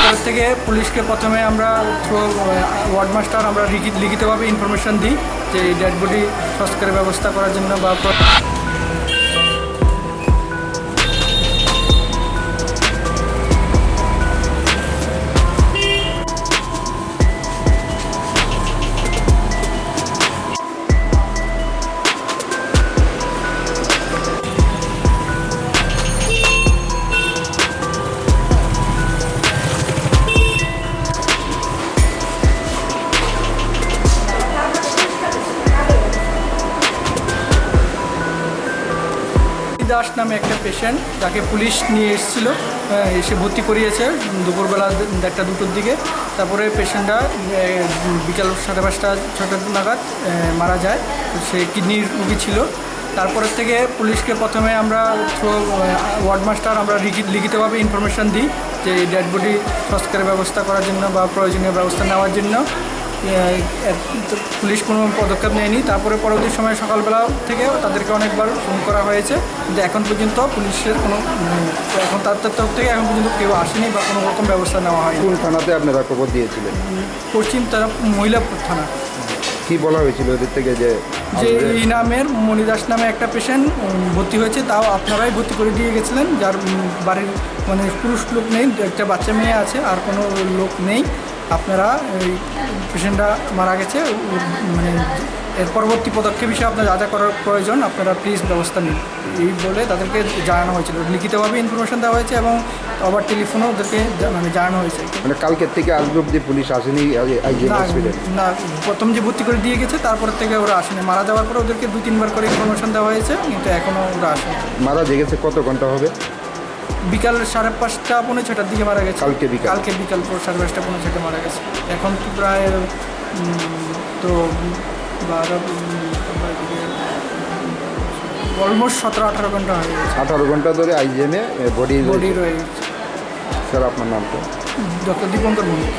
তারপর থেকে পুলিশকে প্রথমে আমরা থ্রু ওয়ার্ড মাস্টার আমরা লিখিতভাবে ইনফরমেশন দিই যে ডেড বডি সংস্কারের ব্যবস্থা করার জন্য বা দাস নামে একটা পেশেন্ট যাকে পুলিশ নিয়ে এসেছিলো, এসে ভর্তি করিয়েছে দুপুরবেলা 1টা-2টোর দিকে। তারপরে পেশেন্টটা বিকাল 5:30-6টা নাগাদ মারা যায়। সে কিডনির রুগী ছিল। তারপরের থেকে পুলিশকে প্রথমে আমরা থ্রু ওয়ার্ড মাস্টার আমরা লিখিতভাবে ইনফরমেশন দিই যে ডেড বডি সংস্কারের ব্যবস্থা করার জন্য বা প্রয়োজনীয় ব্যবস্থা নেওয়ার জন্য। পুলিশ কোনো পদক্ষেপ নেয়নি। তারপরে পরবর্তী সময় সকালবেলা থেকেও তাদেরকে অনেকবার ফোন করা হয়েছে, কিন্তু এখন পর্যন্ত পুলিশের কোনো এখন তাদের তরফ থেকে এখন পর্যন্ত কেউ আসেনি বা কোনো রকম ব্যবস্থা নেওয়া হয়নি। কোন থানাতে আপনারা খবর দিয়েছিলেন? পশ্চিম তারা মহিলা থানা। কি বলা হয়েছিল ওদের থেকে যে এই নামের মণিদাস নামে একটা পেশেন্ট ভর্তি হয়েছে, তাও আপনারাই ভর্তি করে দিয়ে গেছিলেন, যার বাড়ির মানে পুরুষ লোক নেই, একটা বাচ্চা মেয়ে আছে, আর কোনো লোক নেই। আপনারা এই পেশেন্টটা মারা গেছে, মানে এর পরবর্তী পদক্ষেপ হিসেবে আপনার যা যা করার প্রয়োজন আপনারা প্লিজ ব্যবস্থা নিন, এই বলে তাদেরকে জানানো হয়েছিল। লিখিতভাবে ইনফরমেশন দেওয়া হয়েছে এবং আবার টেলিফোনেও ওদেরকে মানে জানানো হয়েছে। মানে কালকের থেকে আজকে অবধি পুলিশ আসেনি? না, প্রথম যে ভর্তি করে দিয়ে গেছে তারপর থেকে ওরা আসেনি। মারা যাওয়ার পরে ওদেরকে 2-3বার করে ইনফরমেশন দেওয়া হয়েছে, কিন্তু এখনও ওরা আসেনি। মারা জেগেছে কত ঘন্টা হবে? বিকাল 5:30-6টার দিকে মারা গেছে। কালকে বিকাল 5:30-6টা মারা গেছে। এখন তো প্রায় তো 17-18 ঘন্টা হয়ে গেছে। 18 ঘন্টা ধরে আইজিএমে বডি রয়ে গেছে। স্যার আপনার নামটা? ডক্টর দীপঙ্কর ভৌমিক।